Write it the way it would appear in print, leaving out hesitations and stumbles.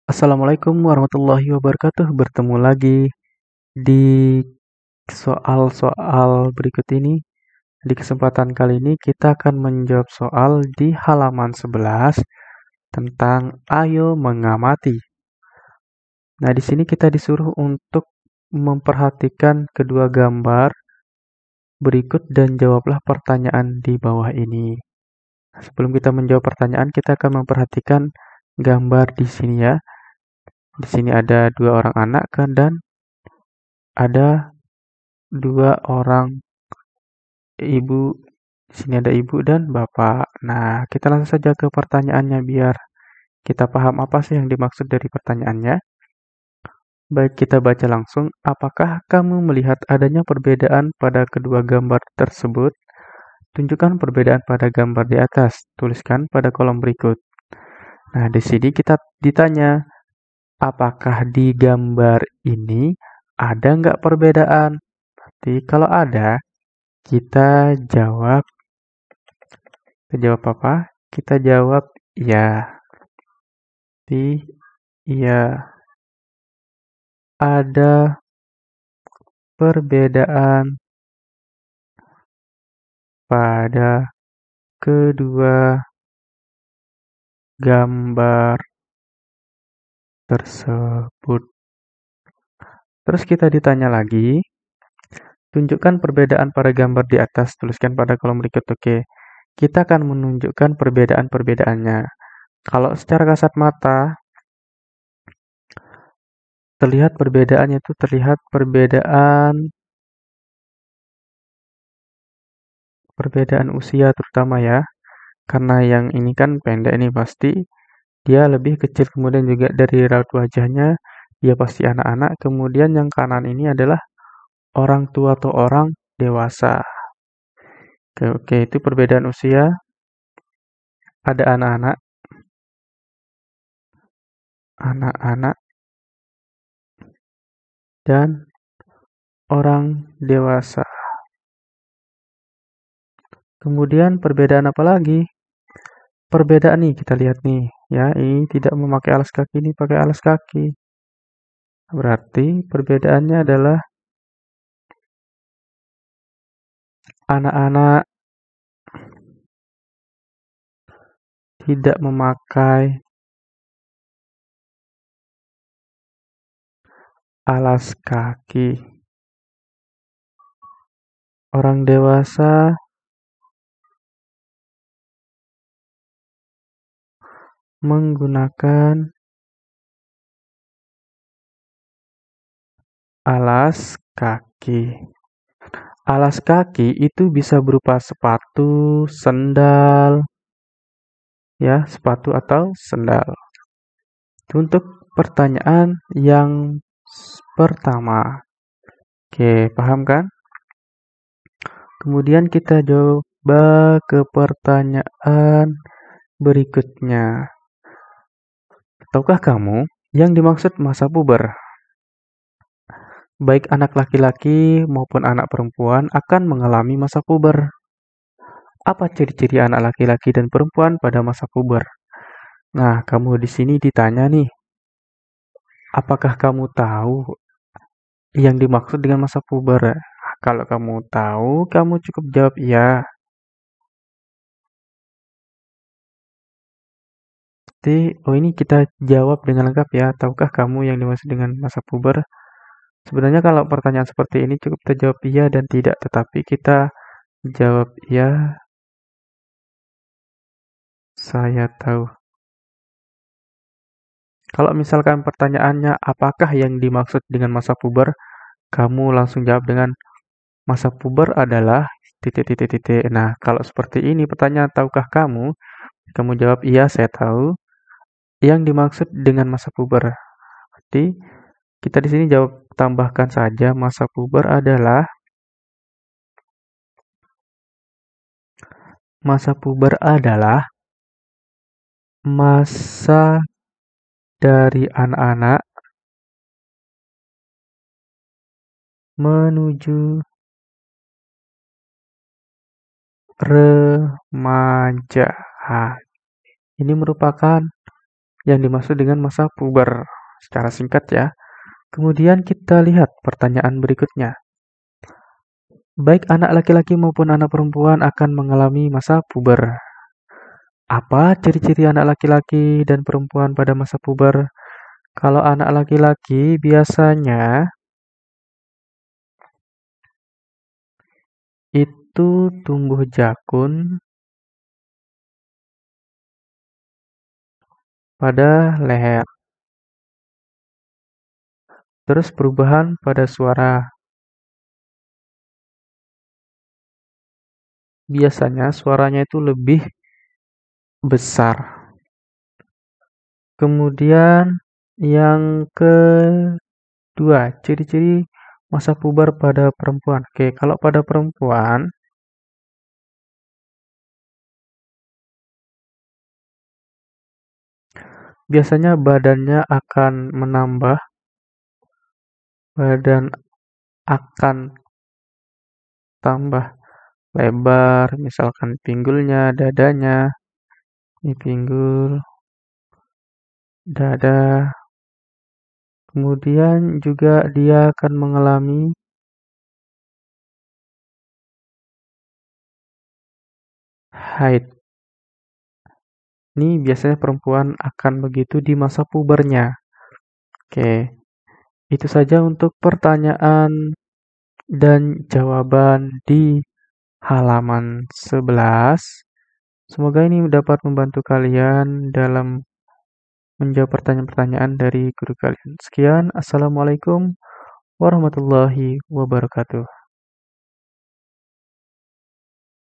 Assalamualaikum warahmatullahi wabarakatuh. Bertemu lagi di soal-soal berikut ini. Di kesempatan kali ini kita akan menjawab soal di halaman 11 tentang ayo mengamati. Nah, di sini kita disuruh untuk memperhatikan kedua gambar berikut dan jawablah pertanyaan di bawah ini. Sebelum kita menjawab pertanyaan, kita akan memperhatikan gambar di sini ya. Di sini ada dua orang anak kan dan ada dua orang ibu. Di sini ada ibu dan bapak. Nah, kita langsung saja ke pertanyaannya biar kita paham apa sih yang dimaksud dari pertanyaannya. Baik, kita baca langsung. Apakah kamu melihat adanya perbedaan pada kedua gambar tersebut? Tunjukkan perbedaan pada gambar di atas. Tuliskan pada kolom berikut. Nah, di sini kita ditanya, apakah di gambar ini ada nggak perbedaan? Berarti kalau ada, kita jawab. Kita jawab apa? Kita jawab ya. Iya, ada perbedaan pada kedua gambar tersebut. Terus kita ditanya lagi, tunjukkan perbedaan pada gambar di atas, tuliskan pada kolom berikut. Oke, kita akan menunjukkan perbedaan-perbedaannya. Kalau secara kasat mata, terlihat perbedaannya itu terlihat perbedaan usia terutama ya. Karena yang ini kan pendek nih pasti dia lebih kecil, kemudian juga dari raut wajahnya dia pasti anak-anak. Kemudian yang kanan ini adalah orang tua atau orang dewasa. Oke, oke, itu perbedaan usia. Ada anak-anak dan orang dewasa. Kemudian perbedaan apa lagi? Perbedaan nih kita lihat nih, ya ini tidak memakai alas kaki, ini pakai alas kaki. Berarti perbedaannya adalah anak-anak tidak memakai alas kaki. Orang dewasa menggunakan alas kaki. Alas kaki itu bisa berupa sepatu, sendal, ya, sepatu atau sendal. Untuk pertanyaan yang pertama. Oke, paham kan? Kemudian kita coba ke pertanyaan berikutnya. Tahukah kamu yang dimaksud masa puber? Baik anak laki-laki maupun anak perempuan akan mengalami masa puber. Apa ciri-ciri anak laki-laki dan perempuan pada masa puber? Nah, kamu di sini ditanya nih, apakah kamu tahu yang dimaksud dengan masa puber? Kalau kamu tahu, kamu cukup jawab iya. Jadi, oh ini kita jawab dengan lengkap ya. Tahukah kamu yang dimaksud dengan masa puber? Sebenarnya kalau pertanyaan seperti ini cukup kita jawab iya dan tidak, tetapi kita jawab iya, saya tahu. Kalau misalkan pertanyaannya apakah yang dimaksud dengan masa puber, kamu langsung jawab dengan masa puber adalah titik. Nah, kalau seperti ini pertanyaan tahukah kamu jawab iya, saya tahu. Yang dimaksud dengan masa puber. Berarti kita di sini jawab tambahkan saja masa puber adalah masa dari anak-anak menuju remaja. Ini merupakan yang dimaksud dengan masa puber secara singkat ya. Kemudian kita lihat pertanyaan berikutnya. Baik anak laki-laki maupun anak perempuan akan mengalami masa puber. Apa ciri-ciri anak laki-laki dan perempuan pada masa puber? Kalau anak laki-laki biasanya itu tumbuh jakun pada leher. Terus perubahan pada suara. Biasanya suaranya itu lebih besar. Kemudian yang kedua, ciri-ciri masa puber pada perempuan. Oke, kalau pada perempuan, biasanya badannya akan menambah, badan akan tambah lebar, misalkan pinggulnya, dadanya, ini pinggul, dada. Kemudian juga dia akan mengalami haid. Ini biasanya perempuan akan begitu di masa pubernya. Oke, itu saja untuk pertanyaan dan jawaban di halaman 11. Semoga ini dapat membantu kalian dalam menjawab pertanyaan-pertanyaan dari guru kalian. Sekian, Assalamualaikum warahmatullahi wabarakatuh.